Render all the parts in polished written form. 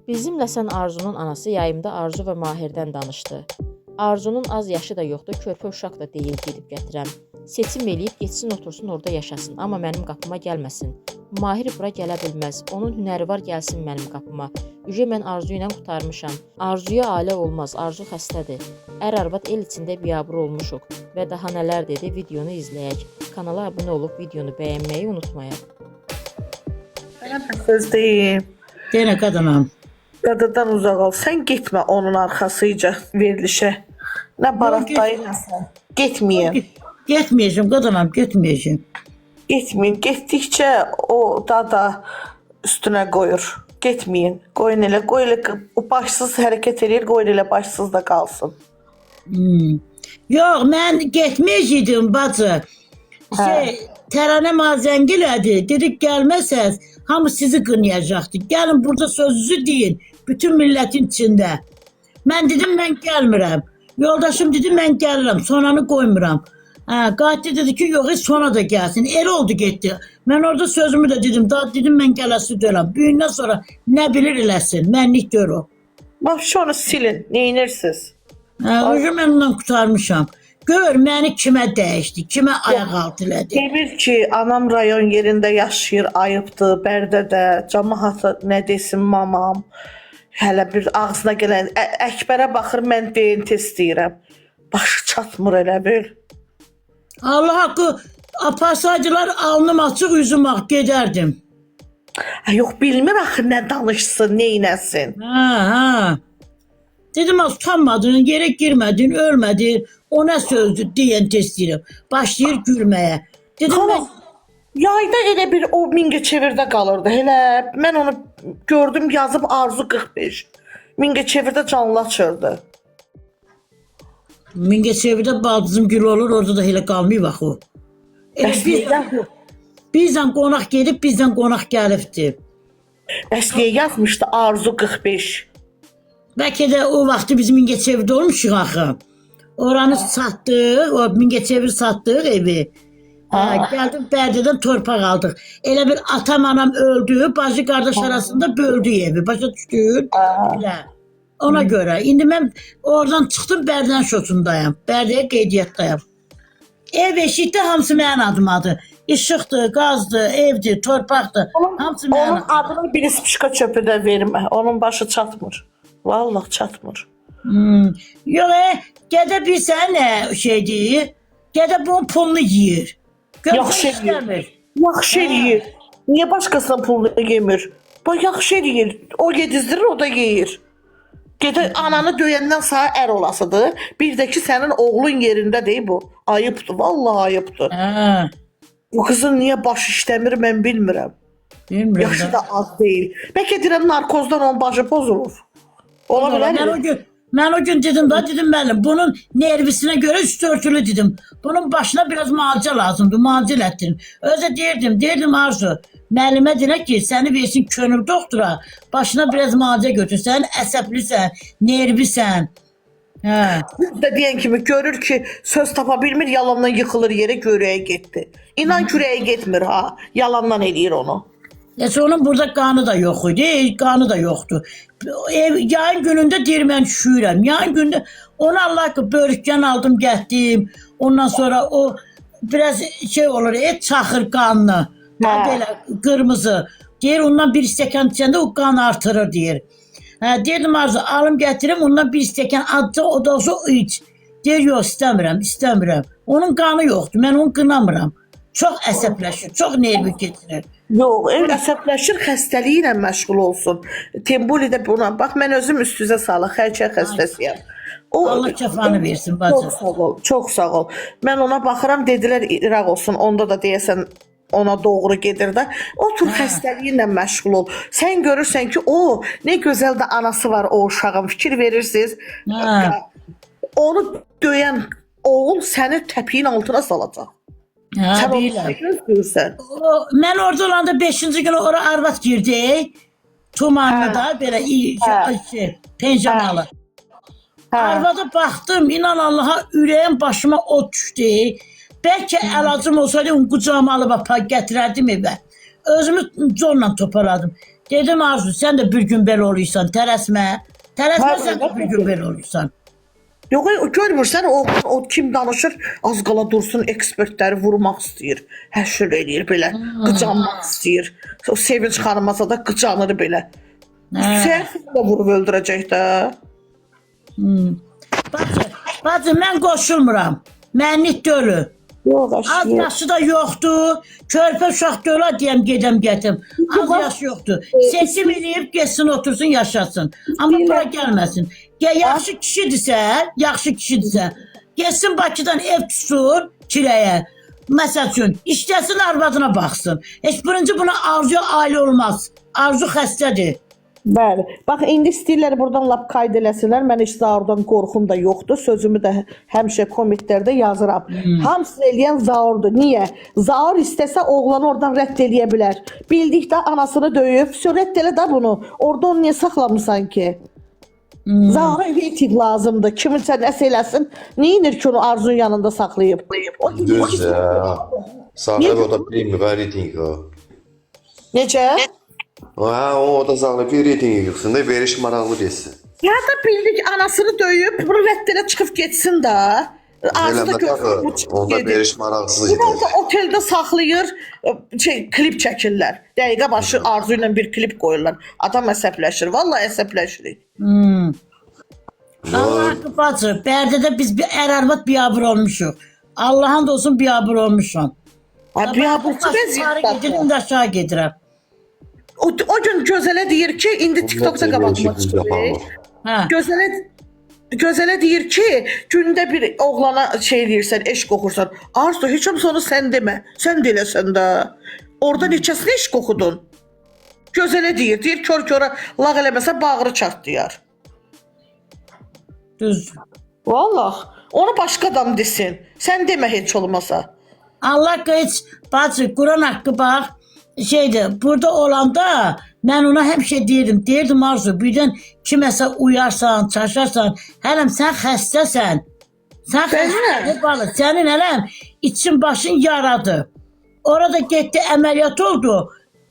Bizimlə sən Arzunun anası yayımda Arzu və Mahirdən danışdı. Arzunun az yaşı da yoxdur, körpə uşaq da deyil gedib gətirəm. Seçim eləyib getsin otursun orada yaşasın, amma mənim qapıma gəlməsin. Mahir bura gələ bilməz, onun hünəri var gəlsin mənim qapıma. Ücə mən Arzu ilə qurtarmışam. Arzuya ailə olmaz, Arzu xəstədir. Ər-arvad el içində biabır olmuşuq və daha nələr dedi videonu izləyək. Kanala abunə olub videonu bəyənməyi unutmayaq. Söz deyim. Yenə qadınam. Qadadan uzaq ol. Sən getmə onun arxasıca verilişə. Nə baratdayın sən. Getməyin. Getməyəcəm qadınam, getməyəcəm. Getməyin. Getdikcə o dada üstünə qoyur. Getməyin. Qoyun elə. Qoy elə o başsız hərəkət edir. Qoyun elə başsız da qalsın. Yox, mən getməyəcəydim bacı. Təranə zəng elədi. Dedik gəlməsəz, hamı sizi qınayacaqdı. Gəlin burada sözünüzü deyin. Bütün millətin içində. Mən dedim, mən gəlmirəm. Yoldaşım dedi, mən gəlirəm. Sonranı qoymuram. Qatil dedi ki, yox, sonra da gəlsin. El oldu getdi. Mən orada sözümü də dedim. Daha dedim, mən gələsi deyirəm. Büyündən sonra nə bilir eləsin. Mənlik gör o. Bax, onu silin. Neyinirsiniz? Mən ondan qurtarmışam. Gör, məni kimə dəyişdi, kimə ayaq altı elədi. Demir ki, anam rayon yerində yaşayır, ayıbdır, Bərdədə, cəmaatı nə desin mamam. Hələ bir ağzına gələn, Əkbərə baxır, mən DNT istəyirəm. Başı çatmır elə bil. Allah haqqı, aparsaydılar alnım açıq, üzüm ağ, gedərdim. Yox, bilmir axı nə danışsın, neynəsin. Dedim, utanmadın, yerə girmədin, ölmədin. O nə sözdür, DNT istəyirəm. Başlayır gülməyə. Dedim, Xanım, yayda elə bir o Mingəçevirdə qalırdı. Elə mən onu gördüm, yazıb Arzu 45. Mingəçevirdə canlı açırdı. Mingəçevirdə baldızım gül olur, orada da elə qalmayıb axı o. Bizdən qonaq gedib, bizdən qonaq gəlibdir. Bəs niyə yazmışdı Arzu 45? Bəlkə də o vaxtı biz Mingəçevirdə olmuşuq axı. Oranı satdıq, o Mingəçevir satdıq evi. Gəldim Bərdədən torpaq aldıq. Elə bir atam anam öldü, bacı qardaş arasında böldü evi. Başa düşdün? Ona görə. İndi mən oradan çıxdım Bərdən şotundayım. Bərdəyə qeydiyyatdayım. Ev eşikdə hamısı mənim adımadır. İşıqdır, qazdır, evdir, torpaqdır. Hamısı mənim Onun adını bir spişka çöpü də vermə. Onun başı çatmır. Vallahi çatmır. Yox, gədə bilsən nə şeydir? Gədə bunun pulunu yiyir. Yaxşı eləyir. Yaxşı eləyir. Niyə başqasının pulunu yemir? Bax, yaxşı eləyir. O yedizdirir, o da yeyir. Gədə ananı döyəndən sağ ər olasıdır. Bir də ki, sənin oğlun yerində deyil bu. Ayıbdır, vallahi ayıbdır. Bu qızın niyə başı işləmir, mən bilmirəm. Bilmirəm. Yaşı da az deyil. Bəlkə deyirəm, narkozdan onun başı pozulur. Ola bilər. Mən o gün dedim müəllim, bunun nervisinə görə üstü örtülü dedim. Bunun başına biraz müalicə lazımdır, müalicə elətdirin. Özə deyirdim Arzu, müəllimə deyirək ki, səni versin könül doktora, başına biraz müalicə götür, sən əsəblisən, nervisən. Biz də deyən kimi görür ki, söz tapa bilmir, yalandan yıxılır yerə, görəyə getdi. İnan kürəyə getmir ha, yalandan eləyir onu. Onun burada qanı da yox idi, qanı da yoxdur. Yayın günündə deyir, mən şüyürəm. Yayın günündə onu Allah ki, börükdən aldım, gətdim. Ondan sonra o biraz şey olur, et çaxır qanını. Belə qırmızı. Deyir, ondan bir stəkan içəndə o qan artırır, deyir. Deyirdim Arzu, alım gətirim, ondan bir stəkan adca, o da olsa iç. Deyir, yox, istəmirəm. Onun qanı yoxdur, mən onu qınamıram. Çox əsəbləşir, çox nervi getirir. Yox, əsəbləşir, xəstəliyi ilə məşğul olsun. Temboli də buna, bax, mən özüm üst-üzə salıq, xərçə xəstəsiyəm. Allah kəfanı versin, bacım. Çox sağ ol. Mən ona baxıram, dedilər, İraq olsun, onda da deyəsən, ona doğru gedir də. Otur xəstəliyi ilə məşğul ol. Sən görürsən ki, o, nə gözəl də anası var o uşağın, fikir verirsiniz. Onu döyən oğul səni təpiyin altına salacaq. Sən onu gözləyirsən. Mən orada olanda 5-ci gün ora arvad girdi. Tumanlı da, belə penjanalı. Arvada baxdım, inan Allaha, ürəyim başıma od düşdü. Bəlkə əlacım olsaydı, onu qucağıma alıb gətirərdim evə. Özümü zorla toparladım. Dedim Arzu, sən də bir gün belə olursan, tələsmə. Tələsmə, Hə, sən də bir gün belə olursan. Yox, görmürsən o kim danışır, az qala dursun ekspertləri vurmaq istəyir. Həşr eləyir belə, qıcanmaq istəyir. O Sevinç xanımasa da qıcanır belə. Səhv də vurub öldürəcək də. Bacı, mən qoşulmuram. Mənlik dölü. Yox, Az əşli. yaşı da yoxdur. Körpə uşaq dölə deyəm, gedəm gətim. Az yaşı yoxdur. Seçim eləyib, geçsin, otursun, yaşasın. Amma bura gəlməsin. Yaxşı kişidirsə, geçsin Bakıdan ev tutsun kirəyə. Məsəl üçün, işləsin, arvadına baxsın. Heç birinci buna Arzuya ailə olmaz. Arzu xəstədir. Bəli. Bax, indi istəyirlər buradan lap qayd eləsinlər. Mən heç Zaurdan qorxum da yoxdur. Sözümü də həmişə kommentlərdə yazıram. Hamısını eləyən Zaurdur. Niyə? Zaur istəsə oğlanı oradan rədd eləyə bilər. Bildikdə anasını döyüb, rədd elə də bunu. Orada onu niyə saxlamısan ki? Zaura etik lazımdır. Kiminsə nəsə eləsin. Neyinir ki onu Arzunun yanında saxlayıb? Düz ya. Saxlayıb o da bir reyting o. Necə? Ha, o da saxlayıb bir reyting yıxsın da veriş maraqlı geçsin. Ya da bildik anasını döyüb, bunu rədd elə çıxıb getsin də. Arzu da görsün bu çıxıb onda gedir. veriş maraqsız Bunu gedir. da oteldə saxlayır, klip çəkirlər. Dəqiqə başı Arzu ilə bir klip qoyurlar. Adam əsəbləşir, vallahi əsəbləşirik. Allah bacı, Bərdədə biz bir ər-arvad biabır olmuşuq. Allah'ın da olsun biabır olmuşum. Abi ya bu Yuxarı gedirəm də aşağı gedirəm. O gün Gözələ deyir ki, indi TikTokda qabağıma çıxır. Hə. Gözələ deyir ki, gündə bir oğlana şey deyirsən, eşq oxursan. Arzu, heç olmasa onu sən demə. Sən də eləsən də. Orada neçəsini eşq oxudun? Gözələ deyir kör-köra lağ eləməsə bağrı çatlayar. Düz. Vallahi, onu başqa adam desin. Sən demə heç olmasa. Allah heç bacı, Quran haqqı bax, şeydir, burada olanda mən ona həmişə deyirdim Arzu, birdən kiməsə uyarsan, çaşarsan, hələm sən xəstəsən. Sən xəstəsən, balı, sənin hələm için başın yaradı. Orada getdi, əməliyyat oldu.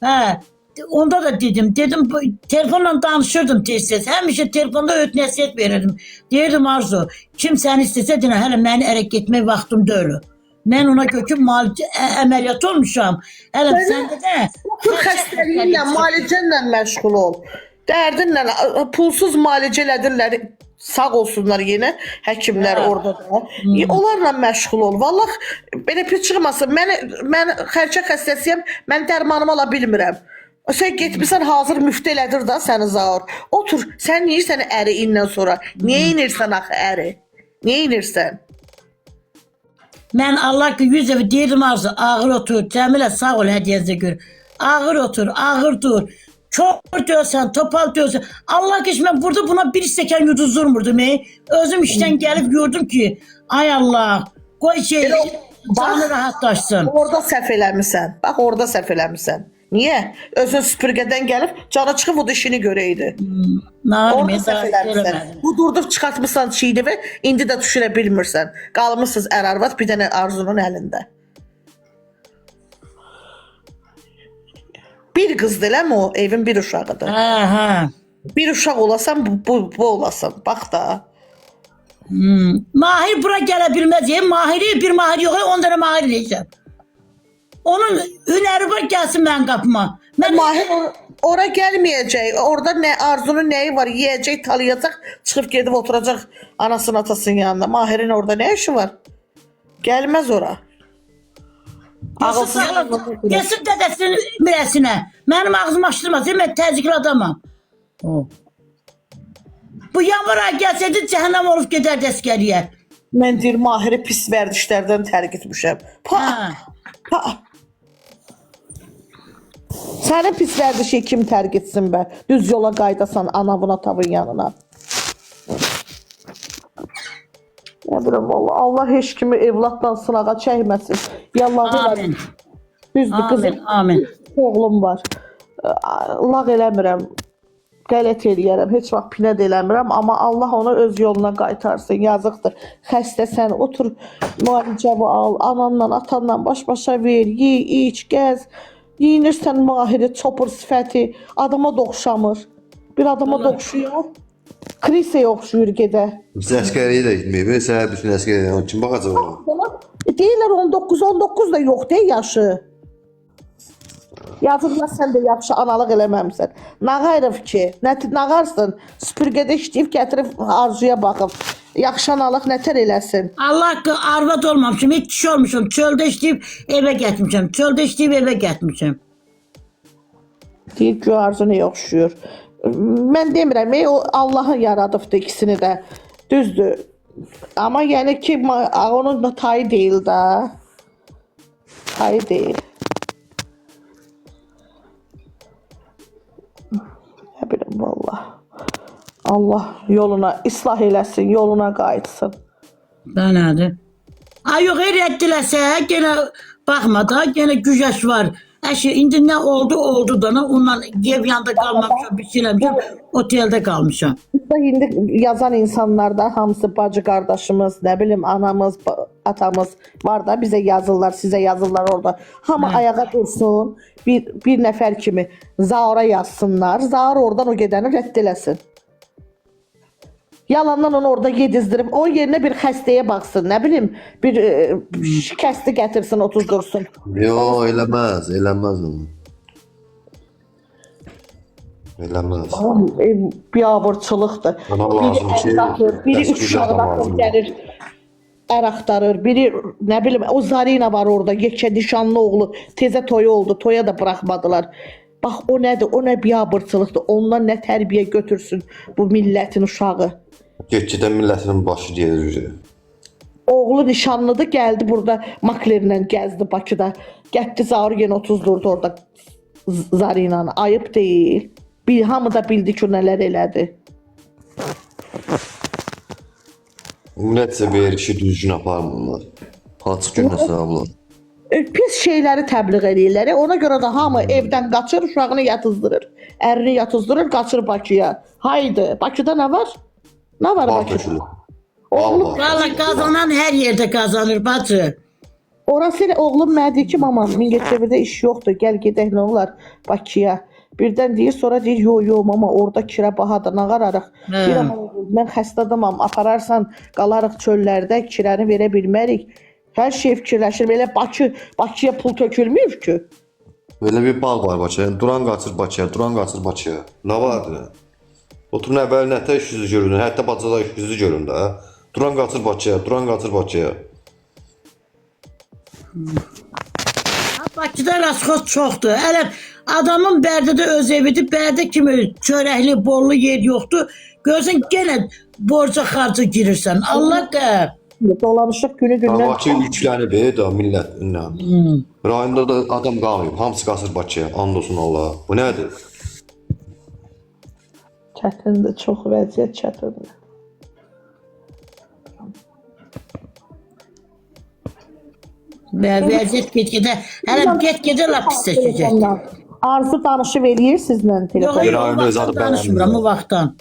Hə, onda da dedim, telefonla danışırdım tez-tez. Həmişə telefonda öt nəsiyyət verirdim. Deyirdim Arzu, kim səni istəsə dinə, hələ məni ərə getmək vaxtım deyil. Mən ona göküm əməliyyat olmuşam. Hələm səndə də Pul xəstəliyinlə, müalicənlə məşğul ol. Dərdinlə, pulsuz müalicə elədirlər. Sağ olsunlar yenə həkimlər orada da. Onlarla məşğul ol. Vallahi belə pis çıxmasın. Mən xərçə xəstəsiyəm. Mən dərmanımı ala bilmirəm. Sən getmisən hazır müftə elədir da səni Zaur. Otur. Sən yeyirsən əri indən sonra. Niyə inirsən axı əri? Niyə inirsən? mən Allah ki 100 dəfə deyirdim Arzu, ağır otur, Cəmilə sağ ol hədiyyəzə görə. Ağır otur, ağır dur. Kör diyorsan, topal diyorsan. Allah ki mən burada buna bir stəkan yuduzdurmurdum. Özüm işdən gəlib gördüm ki, ay Allah, qoy şey, canı rahatlaşsın. Orada səhv eləmisən. Bax, orada səhv eləmisən. Niyə? Özün süpürgədən gəlib, canı çıxıb o da işini görəydi. Orada səhv eləmisən. Bu durdub çıxartmışsan çiğdi və indi də düşürə bilmirsən. Qalmışsınız ər-arvad bir dənə Arzunun əlində. Bir qızdır eləmi o? Evin bir uşağıdır. Hə. Bir uşaq olasan, bu olasan. Bax da. Mahir bura gələ bilməz. Mahiri, bir mahir yox, 10 dənə mahir deyəcəm. Onun hünəri var, gəlsin mənim qapıma. Mahir ora gəlməyəcək. Orada nə Arzunun nəyi var? Yeyəcək, talayacaq, çıxıb gedib oturacaq anasının atasının yanında. Mahirin orada nə işi var? Gəlməz ora. Gəlsin dədəsinin mirəsinə. Mənim ağzımı açdırmaz. Mən təzyiqli adamam. Bu yağmur ay gəlsəydi cəhənnəm olub gedərdi əskəriyə. Mən deyir Mahiri pis vərdişlərdən tərk etmişəm. Sənin pis vərdişi kim tərk etsin bə? Düz yola qaydasan anavın atavın yanına. Ne bileyim valla Allah heç kimi evlatdan sınağa çəkməsin. Yallah Amin. Düzdür qızım. Amin. Oğlum var. Lağ eləmirəm. Qələt eləyərəm. Heç vaxt pinət eləmirəm. Amma Allah onu öz yoluna qaytarsın. Yazıqdır. Xəstəsən. Otur müalicəni al. Ananla, atanla baş-başa ver. Ye, iç, gəz. Giyinirsən Mahiri, çopur sifəti, adama doxşamır. Bir adama Allah. doxşuyor. Krisəyə oxşuyur gedə. Biz əskəriyə də gitməyib. Səhər bütün əskəriyə kim baxacaq ona? Deyirlər 19 da yox deyil yaşı. Yazırlar sən də yaxşı analıq eləməmsən. Nağayrıq ki, nağarsın, süpürgədə işləyib gətirib arzuya baxıb. Yaxşı analıq nətər eləsin. Allah haqqı arvad olmamışım, hiç kişi olmuşum. Çöldə işləyib evə getmişəm. Çöldə işləyib evə getmişəm. Deyir ki, arzu nəyə oxşuyur. Mən demirəm, o Allahın yaradıbdı ikisini də. Düzdür. Amma yəni ki, onun da tayı deyil də. Tayı deyil. Nə bilim, vallah. Allah yoluna islah eləsin, yoluna qayıtsın. Da nədir? Ay yox, rədd eləsə, yenə baxma da, yenə güzəş var. Əşi, indi nə oldu da, onunla ev yanında qalmamışam, bir şey eləmişəm, oteldə qalmışam. İndi yazan insanlarda hamısı bacı qardaşımız, nə bilim anamız, atamız var da bizə yazırlar, sizə yazırlar orada. Hamı ayağa dursun, bir nəfər kimi Zaura yazsınlar. Zaur oradan o gedəni rədd eləsin. Yalandan onu orada yedizdirib, o yerinə bir xəstəyə baxsın, nə bilim, bir şikəsti gətirsin, otuzdursun. Yo, eləməz onu. Eləməz. Biabırçılıqdır. Ona lazım ki, Biri üç uşaqdan gəlir, ər axtarır, biri nə bilim, o Zarina var orada, yekə nişanlı oğlu, tezə toyu oldu, toya da buraxmadılar. Bax, o nədir, o nə biabırçılıqdır, ondan nə tərbiyə götürsün bu millətin uşağı. Get-gedən millətinin başı gedir. Oğlu nişanlıdır, gəldi burada maklerlə gəzdi Bakıda. Getdi Zaur yenə 30 durdu orada Zarinanı. Ayıb deyil. Hamı da bildi ki, nələr elədi. Ümumiyyətcə bir işi düzgün aparmırlar. Hansı gün hesablar. Pis şeyləri təbliğ edirlər. Ona görə də hamı evdən qaçır, uşağını yatızdırır. Ərini yatızdırır, qaçır Bakıya. Haydi, Bakıda nə var? Nə var Bal Bakıda? tökülür. Bal var. Valla qazanan hər yerdə qazanır, bacı. Orası ilə oğlum mənə deyir ki, mama, Mingəçevirdə iş yoxdur, gəl gedək nə olar Bakıya. Birdən deyir, sonra deyir, yo mama, orada kirə bahadır, nağararıq. Deyirəm, mən xəstə adamam, apararsan qalarıq çöllərdə, kirəni verə bilmərik. Hər şey fikirləşir, belə Bakıya pul tökülməyib ki. Belə bir bal var Bakıya. Duran qaçır Bakıya. Nə vardır? Oturun əvvəl nətə işsizlik görünür, hətta bacada işsizlik görünür də. Duran qaçır Bakıya. Bakıda rasxoz çoxdur. Hələ adamın Bərdədə öz evidir, Bərdə kimi çörəkli, bollu yer yoxdur. Görsən yenə borca xarca girirsən. Allah qəhər. Dolanışıq günü gündən. Bakı yüklənib da millətinlə. Rayonda da adam qalmayıb, hamısı qaçır Bakıya. And olsun Allah. Bu nədir? Çətindir, çox vəziyyət çətindir. Vəziyyət get-gedə, hələ get-gedə lap pisləşəcək. Arzu danışıb eləyir sizlə Yox, telefon. Bir o ayında öz adı vaxtdan danışmıram, o vaxtdan.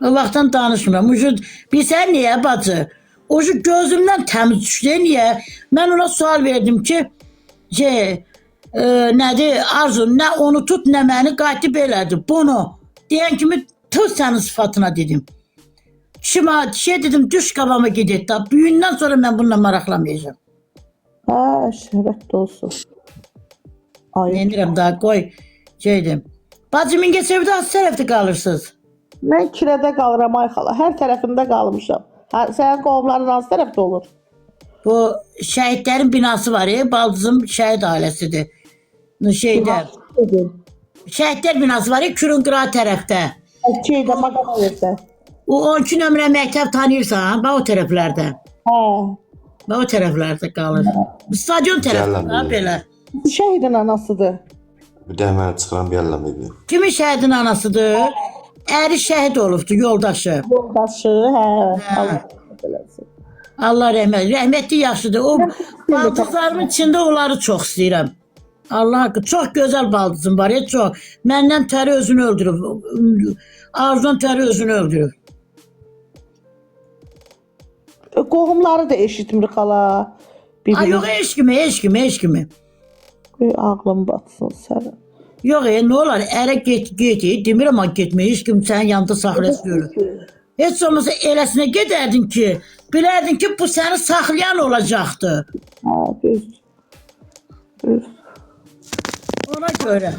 O vaxtdan danışmıram. Bilsən niyə bacı? O gözümdən təmiz düşdü, niyə? Mən ona sual verdim ki, nədir, Arzu, nə onu tut, nə məni qaytıb elədi. Bunu deyən kimi tut sənin sıfatına dedim. Kişimə dedim, düş qabama gedək da. Büyündən sonra mən bununla maraqlamayacağım. Şərət olsun. Yenirəm daha, qoy, dedim. Bacı, Mingəçevirdə hansı tərəfdə qalırsınız? Mən kirədə qalıram ay xala, hər tərəfində qalmışam. Sənin qovumların hansı tərəfdə olur? Bu şəhidlərin binası var, baldızım şəhid ailəsidir. Şəhidlər binası var, Kürünqıra tərəfdə. Maqama yerdə. O 12 nömrə məktəb tanıyırsan, bax o tərəflərdə. Bax o tərəflərdə qalır. Stadion tərəfdə, belə. Şəhidin anasıdır. Bir də mənə çıxıram gələm evi. Kimin şəhidin anasıdır? Əri şəhid olubdur, yoldaşı. Yoldaşı, Allah rəhmətli yaxşıdır. O baldızlarımın içində onları çox istəyirəm. Allah haqqı, çox gözəl baldızım var, çox. Məndən təri özünü öldürüb. Arzudan təri özünü öldürüb. Qohumları da eşitmir xala. Ay yox, heç kimi. Ağlım batsın sənin. Yox, nə olar, ərə get, demirəm ha getmə, heç kim sənin yanında saxlayasın. Heç olmasa eləsinə gedərdin ki, bilərdin ki, bu səni saxlayan olacaqdı. Ha, düz. Ona görə.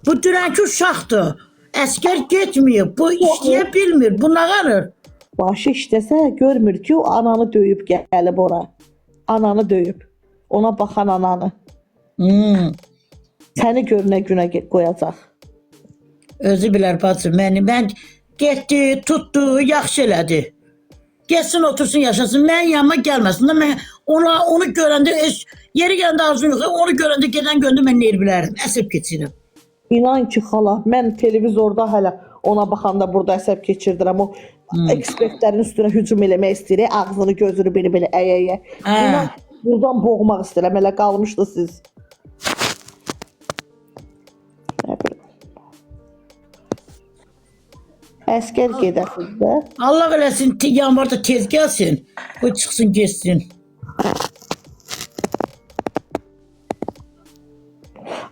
Bu dünənki uşaqdır. Əskər getməyib, bu işləyə bilmir, bu nə qalır? Başı işləsə görmür ki, o ananı döyüb gəlib ora. Ananı döyüb. Ona baxan ananı. Səni görünə günə qoyacaq. Özü bilər bacı, mən getdi, tutdu, yaxşı elədi. Getsin, otursun, yaşasın, mən yanıma gəlməsin. Mən onu görəndə, yeri gələndə arzum yox, onu görəndə gedən göndü, mən neyir bilərdim, əsəb keçirim. İnan ki, xala, mən televizorda hələ ona baxanda burada əsəb keçirdirəm. O ekspertlərin üstünə hücum eləmək istəyir, ağzını, gözünü belə əyə. İnan, buradan boğmaq istəyirəm, elə qalmışdı siz. Əskər gedəsiz də. Allah eləsin, yanvarda tez gəlsin, o çıxsın, geçsin.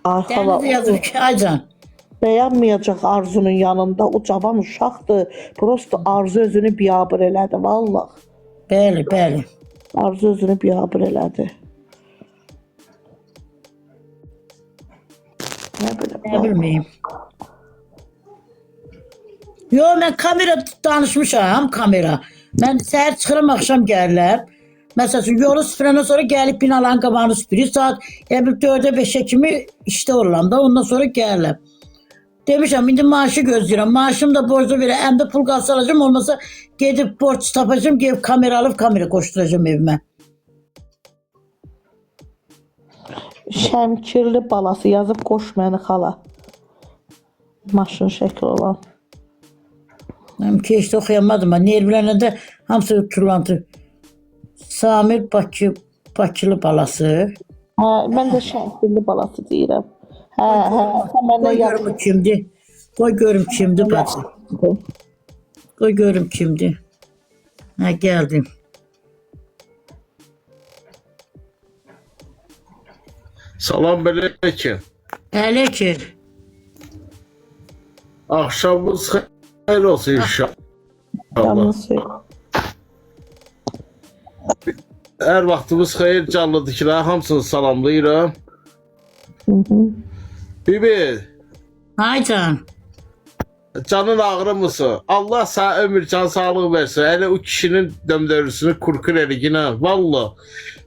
Arxala, Dəniz yazır ki, aycan. dayanmayacaq Arzunun yanında. O cavan uşaqdır. Prosto Arzu özünü biyabır elədi, vallah. Bəli. Arzu özünü biyabır elədi. Nə bilməyim. Yo, mən kamera danışmışam, kamera. Mən səhər çıxıram, axşam gəlirlər. Məsələn, yolu süpürəndən sonra gəlib binaların qabağını süpürür. Saat 4-ə 5-ə kimi işdə oluram da, ondan sonra gəlirlər. Demişəm, indi maaşı gözləyirəm. Maaşım da borcu verə, əmdə pul qalsa alacağım, olmasa gedib borç tapacağım, gedib kamera alıb kamera koşturacağım evimə. Şəmkirli balası yazıb qoş məni xala. Maşın şəkli olan. Keçdi oxuyamadım, nervlərində hamısı turlantı. Samir Bakılı balası. Mən də Şəmkirli balası deyirəm. Qoy görüm kimdir. Qoy görüm kimdir bacı. Qoy görüm kimdir. Gəldim. Salam aleyküm. Əleykum. Akşamınız xeyir olsun inşallah. Hər vaxtımız xeyir, canlıdakılar hamısını salamlayıram. Bibi, Aycan. canın ağrı mısın? Allah sağ ömür, can sağlığı versin. Elə o kişinin dömdörüsünü kurkur eliginə. Valla.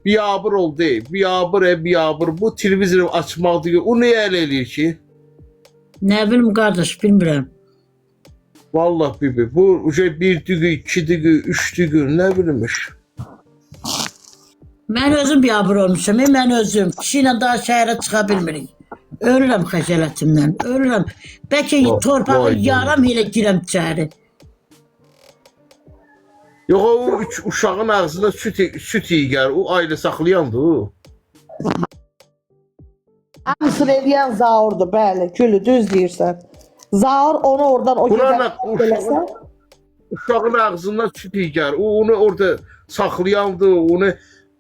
Biyabır oldu. Biyabır. Bu televizoru açmaq deyil. O niyə elə eləyir ki? Nə bilim qardaş, bilmirəm. Vallahi bibi, bu bir dügü, iki dügü, üç dügü, nə bilmiş. Mən özüm biyabır olmuşam, mən özüm. Kişi ilə daha şəhərə çıxa bilmirik. Ölürəm xəcələtimdən, ölürəm. Bəlkə torpağı yaram elə girəm içəri. Yox, o uşağın ağzına süt yiyər, o ailə saxlayandı o. Hamısını eləyən Zaurdur, bəli, Gülü, düz deyirsən. Zaur onu oradan o gecə uşağın ağzından süt yiyər, o onu orada saxlayandı, onu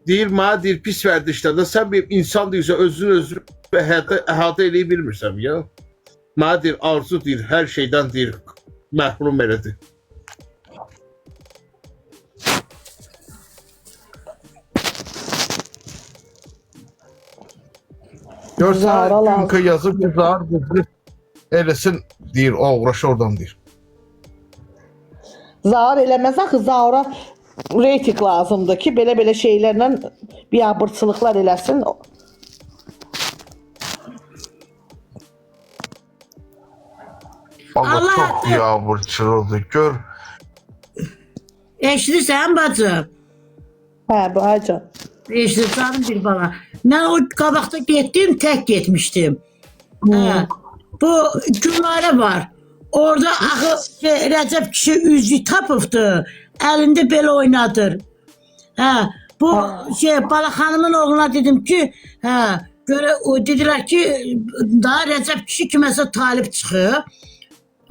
deyir, mənə deyir, pis vərdişlərdə, sən bir insan deyirsən, özünü əhatə eləyə bilmirsən ya. Mənə deyir, arzu deyir, hər şeydən deyir, məhrum elədi. Görsən, Günkə yazıb, Zahar qızı eləsin, deyir, uğraşı oradan deyir. Zaur eləməz axı, Zaura reyting lazımdır ki, belə şeylərlə biabırçılıqlar eləsin. Allah çox biabırçılıqdır, gör. Eşidirsən bacım? Hə, bu Aycan. Eşidirsən bir bala. Mən o qabaqda getdim, tək getmişdim. Bu Gülnarə var. Orada axı Rəcəb kişi üzü tapıbdı. Əlində belə oynadır. Bu Bala xanımın oğluna dedim ki, görə o dedilər ki, daha Rəcəb kişi kiməsə talib çıxıb.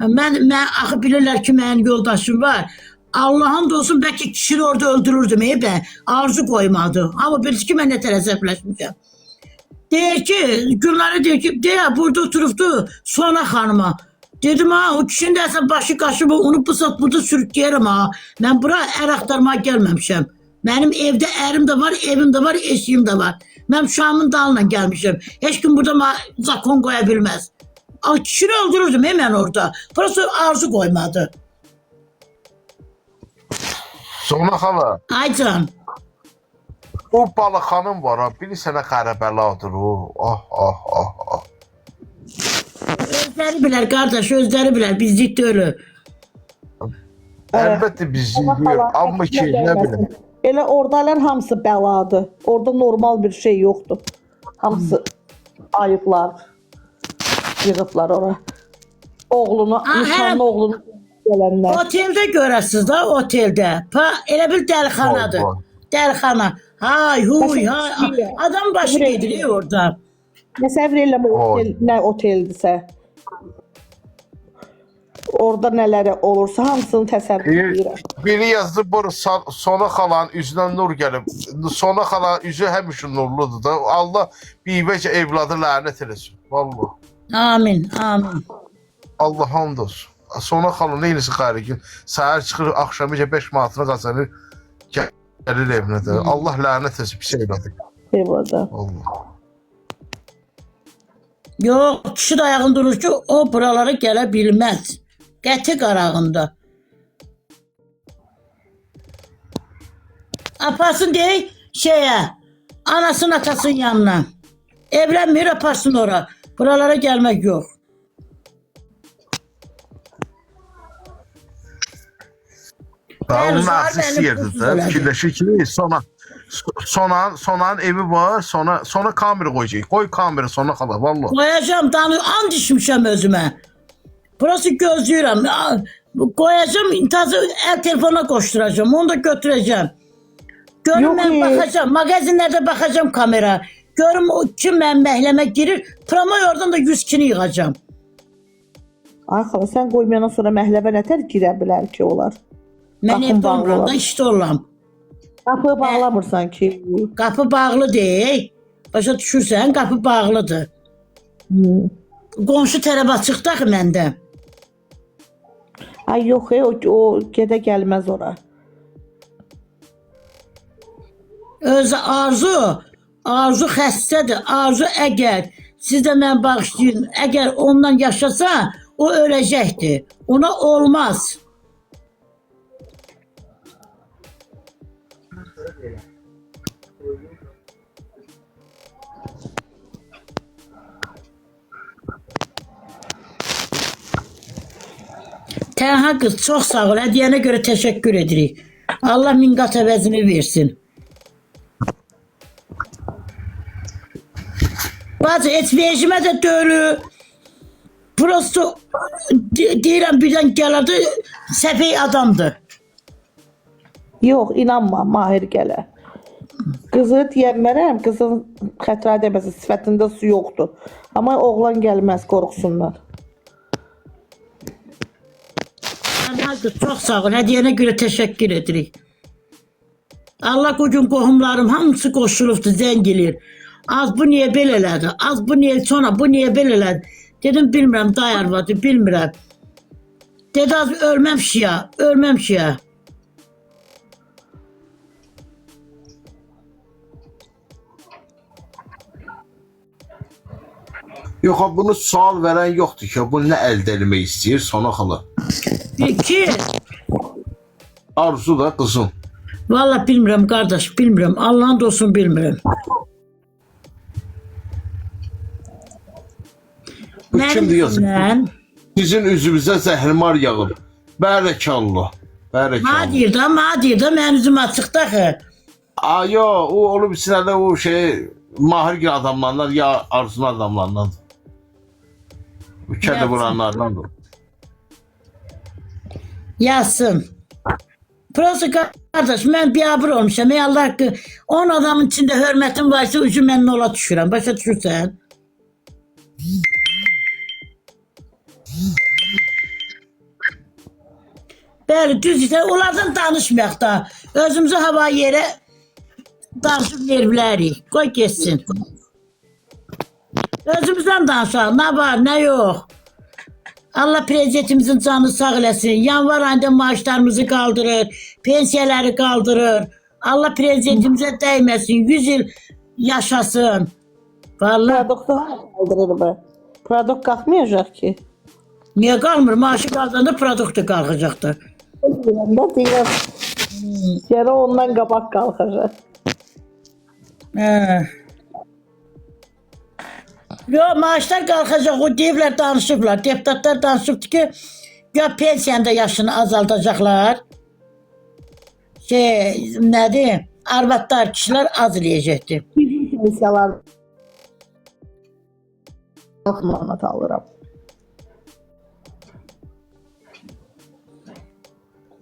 Mən axı bilirlər ki, mənim yoldaşım var. Allah'ın olsun belki kişini orada öldürürdüm. Ben arzu koymadı. Ama birisi ki ben ne tərəzəfləşmişəm. Deyir ki, Gülnare deyir ki, deyir burada oturubdu Sona xanıma. Dedim ha, o kişinin də başı qaşı bu, onu bu saat burada sürükləyərəm ha. Mən bura ər axtarmaya gəlməmişəm. Mənim evdə ərim də var, evim də var, eşiyim də var. Mən uşağımın dalına gəlmişəm. Heç kim burada zakon qoya bilməz. Kişini öldürürdüm hemen orada. Burası arzu koymadı. Sona xala, Aycan. o Balaxanım var ha, biri sənə qərəbəladır o. Ah. Özləri bilər qardaş, özləri bilər. Bizlik deyil. Əlbəttə biz yiyor, amma ki, nə bilim. Elə oradalar hamısı bəladır. Orada normal bir şey yoxdur. Hamısı ayıblar. Yığıblar ora. Oğlunu, nişanlı oğlunu gələnlər. Oteldə görəsiz da, oteldə. Elə bir dəlixanadır. Vay, vay. Dəlixana. Hay, huy, hay. Adam başı gedir orada. Təsəvvür eləmə otel, nə oteldirsə. Orada nələri olursa hamısını təsəvvür edirəm. Biri yazdı, bu Sona xalanın üzünə nur gəlib. Sona xalanın üzü həmişə nurludur da. Allah bivəcə evladı lənət eləsin. Vallahi. Amin, amin. Allah hamd olsun. Sona xalı neynisi xərigin? Səhər çıxır, axşamıca 5 manatını qazanır. Gəlir evinə də. Allah lənət etsin pis evladı. Eyvallah. Allah. Yox, kişi də ayağında durur ki, o buralara gələ bilməz. Qəti qarağında. Aparsın deyək anasının atasının yanına. Evlənmir, aparsın ora. Buralara gəlmək yox. Onun ağzı istəyirdi də. Fikirləşir ki, Sonanın evi var, sonra kamera qoyacaq. Qoy kamera Sona xala, vallahi. Qoyacam, and içmişəm özümə. Burası gözləyirəm. Qoyacam, intazı el telefona qoşturacam, onu da götürəcəm. Görüm mən baxacam, magazinlərdə baxacam kamera. Görüm o kim mən məhləmə girir, promoy oradan da 100 kini yığacam. Ay xala, sən qoymayandan sonra məhləbə nətər girə bilər ki onlar? Mən evdə olmam da, işdə olam. Qapı bağlamırsan ki. Qapı bağlı deyil. Başa düşürsən, qapı bağlıdır. Qonşu tərəf açıq daxı məndə. Ay yox, o gedə gəlməz ora. Özü arzu xəstədir. Arzu əgər sizdə mən bağışlayın, əgər ondan yaşasa, o öləcəkdir. Ona olmaz. Tənha qız, çox sağ ol. Hədiyənə görə təşəkkür edirik. Allah min qat əvəzini versin. Bacı, heç vecimə də dölü. Prosto deyirəm birdən gələdi, səfey adamdır. Yox, inanma, Mahir gələ. Qızı deyəmərəm, qızın xətra deməsi, sifətində su yoxdur. Amma oğlan gəlməz, qorxsunlar. Çox sağ ol, hədiyənə görə təşəkkür edirik. Allah o gün qohumlarım hamısı qoşulubdur, zəng elir. Az bu niyə belə elədi, az bu niyə sonra, bu niyə belə elədi. Dedim, bilmirəm, day arvadı, bilmirəm. Dedi, az ölməmişyə. Yox, bunu sual verən yoxdur ki, bunu nə əldə eləmək istəyir Sona xala? İki, Arzu da qızım. valla bilmirəm qardaş, bilmirəm. Allah'ın olsun bilmirəm. Bu kimdir yazıb? Mən, Sizin üzünüzə zəhrimar yağıb. Bərəkallah. ma deyir da, mənim üzüm açıq daxı. Yo, o olub içində o Mahir adamlarından ya Arzunun adamlarından. Ülkədə vuranlardan. Yazsın. Prosta qardaş, mən biabır olmuşam. Ey Allah haqqı, 10 adamın içində hörmətim varsa, ucu mən nola düşürəm. Başa düşürsən? Bəli, düz isə onlardan danışmayaq da. Özümüzü hava yerə danışıb nervlərik. Qoy geçsin. Özümüzdən danışaq. Nə var, nə yox. Allah prezidentimizin canını sağ eləsin. Yanvar ayında maaşlarımızı kaldırır, pensiyaları kaldırır. Allah prezidentimize değmesin. 100 yıl yaşasın. Vallahi. Produktu kaldırır be. Produkt kalkmayacak ki. Niye kalmır? Maaşı kaldığında produkt da kalkacaktı. Da değil. Yara ondan kabak kalkacak. Yo, maaşlar kalkacak. O deyiblər, danışıblar. Deputatlar danışıbdı ki, ya pensiyanda yaşını azaltacaklar. Nədir? Arvadlar, kişiler az eləyəcəkdir. Bizim pensiyalar 40 manat alıram.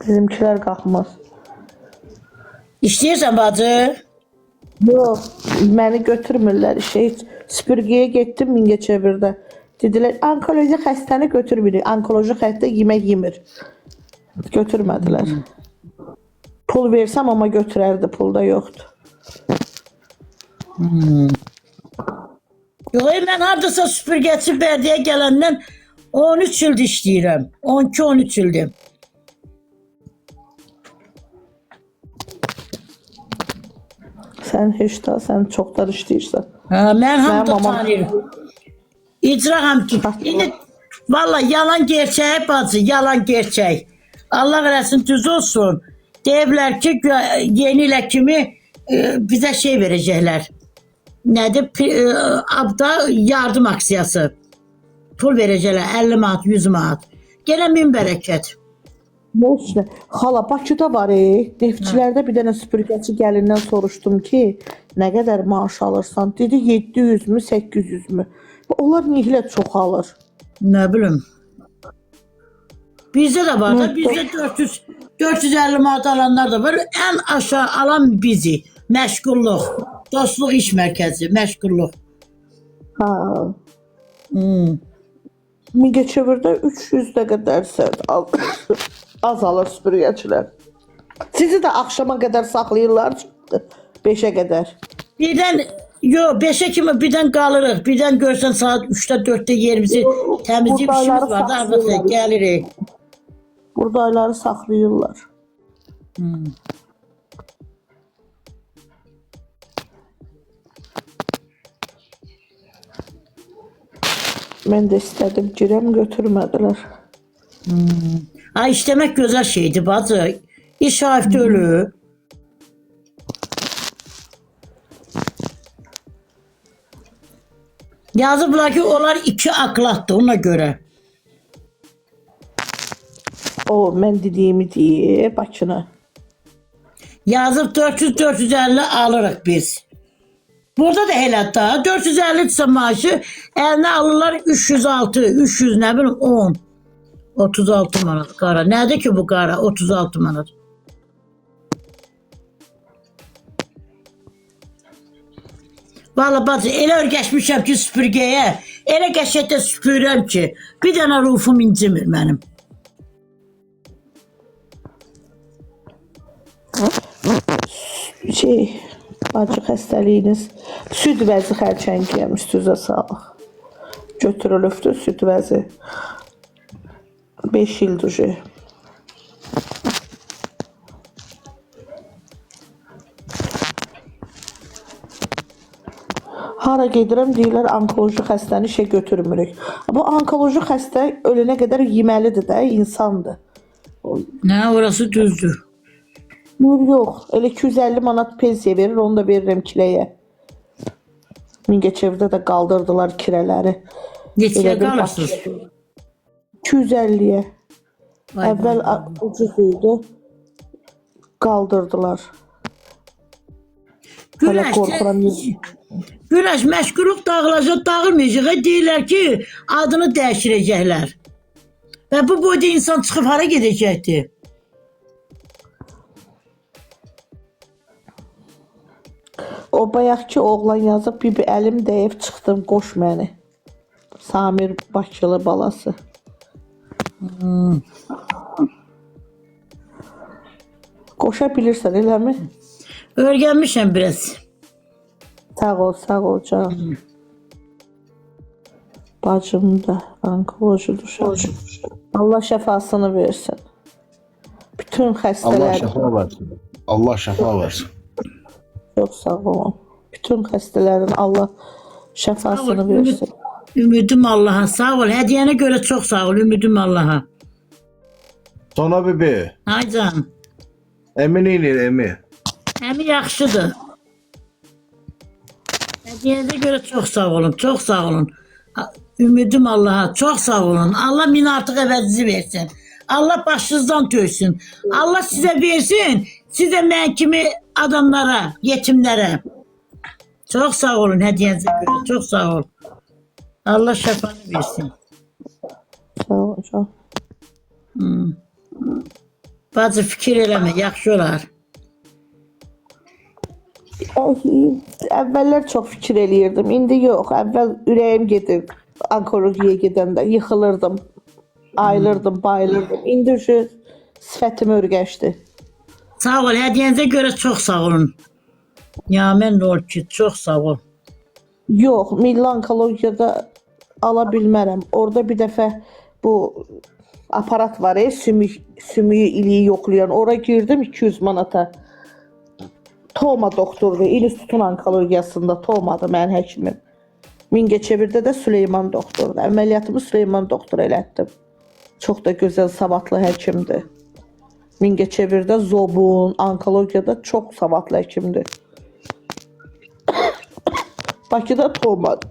Bizimkiler kalkmaz. İstəyirsən bacı? Yok, beni götürmürler işe. Hiç süpürgeye gittim Mingəçevirdə. Dediler onkoloji xəstəni götürmürük. Onkoloji xəstə yemək yemir. Götürmediler. Pul versem ama götürerdi. Pul da yoktu. Yox, mən hardasa süpürgəçi bəldiyə gələndən 13 ildir işləyirəm. 12-13 ildir. Sen hiç da, sen çoktan işləyirsən. Mən hamda mamam- tanıyırım. İcra hamki. İndi valla yalan gerçək bacı, yalan gerçək. Allah eləsin düz olsun. Deyiblər ki, yeni ilə kimi bizə şey verəcəklər. Nədir? Abda yardım aksiyası. Pul verəcəklər 50 manat, 100 manat. Gələn min bərəkət. Ne işte? Hala Bakıda var Neftçilerde bir tane süpürgəçi gəlindən soruştum ki ne kadar maaş alırsan? Dedi 700 mü 800 mü? Onlar nihle çok alır. Nə bilim. Bizdə də var da, bizdə 450 manat alanlar da var. Ən aşağı alan bizi. Məşğulluq. Dostluq iş mərkəzi, məşğulluq. Ha. Hmm. Mingəçevirdə 300'də qədər az alır süpürgəçilər. Sizi də axşama qədər saxlayırlar 5'e qədər. Birdən, yo 5'e kimi birdən qalırıq. Birdən görsən saat 3'də 4'də yerimizi təmizləyib Buğdayları işimiz var da arvası saxlayırlar. gəlirik. Buğdayları saxlayırlar. Mən də istədim girəm, götürmədilər. Ha, işləmək gözəl şeydir bacı. İş hafifdə ölür. Yazıblar ki onlar 2 aklatdı ona göre. O, mən dediyimi deyir Bakına. Yazıb 400-450 alırıq biz. Burada da elə da 450 ise maaşı eline alırlar 306, 300 ne bileyim 10. 36 manat qara. Nədir ki bu qara 36 manat? Valla bacı elə örgəşmişəm ki süpürgəyə. Elə qəşətdə süpürürəm ki bir dənə rufum incimir mənim. Acı xəstəliyiniz süd vəzi xərçəngiyəm üstünüzə sağlıq. Götürülübdür süd vəzi. 5 ildir. Hara gedirəm deyirlər onkoloji xəstəni işə götürmürük. Bu onkoloji xəstə ölənə qədər yeməlidir də, insandır. Nə orası düzdür. Yox, elə 250 manat pensiya verir, onu da verirəm kiləyə. Mingəçevirdə də qaldırdılar kirələri. Neçəyə qalırsınız? 250'ye. Əvvəl ucuz idi. Qaldırdılar. Hələ qorxuram. Güləş məşğulluq dağılacaq, dağılmayacaq. Deyirlər ki, adını dəyişdirəcəklər. Və bu boyda insan çıxıb hara gedəcəkdir? O bayaqki oğlan yazıb, bir əlim dəyib çıxdım, qoş məni. Samir Bakılı balası. Qoşa bilirsən, eləmi? Öyrənmişəm biraz. Sağ ol canım. Bacım da onkoloji düşer. Allah şəfasını versin. Bütün Allah xəstələr şəfa versin. Allah şəfa versin. çox sağ olun. Bütün xəstələrin Allah şəfasını versin. Ümidim Allaha. Sağ ol. Hədiyənə görə çox sağ ol. Ümidim Allaha. Sona bibi. Ay canım. Əmi neynir əmi? Əmi yaxşıdır. Hədiyənə görə çox sağ olun. Çox sağ olun. Ümidim Allaha. Çox sağ olun. Allah min artıq əvəzinizi versin. Allah başınızdan töysün. Allah sizə versin. Sizə mən kimi adamlara, yetimlərə. Çox sağ olun hədiyənizə görə. Çox sağ ol. Allah şəfanı versin. Sağ ol canım. Bacı fikir eləmə, yaxşı olar. Əvvəllər çox fikir eləyirdim. İndi yox. Əvvəl ürəyim gedir. Onkologiyaya gedəndə yıxılırdım. Ayılırdım, bayılırdım. İndi şu sifətim örgəşdi. Sağ ol, hədiyənizə görə çox sağ olun. Ya mən nə ol ki, çox sağ ol. Yox, milli onkologiyada ala bilmərəm. Orada bir dəfə bu aparat var, sümüyü iliyi yoxlayan. Ora girdim 200 manata. Toma doktoru, İnstitutun onkologiyasında Tomadır mənim həkimim. Mingəçevirdə də Süleyman doktordur. Əməliyyatımı Süleyman doktor elətdim. Çox da gözəl, savadlı həkimdir. Mingəçevirdə Zobun, onkologiyada çox savadlı həkimdir. Bakıda Tomadır.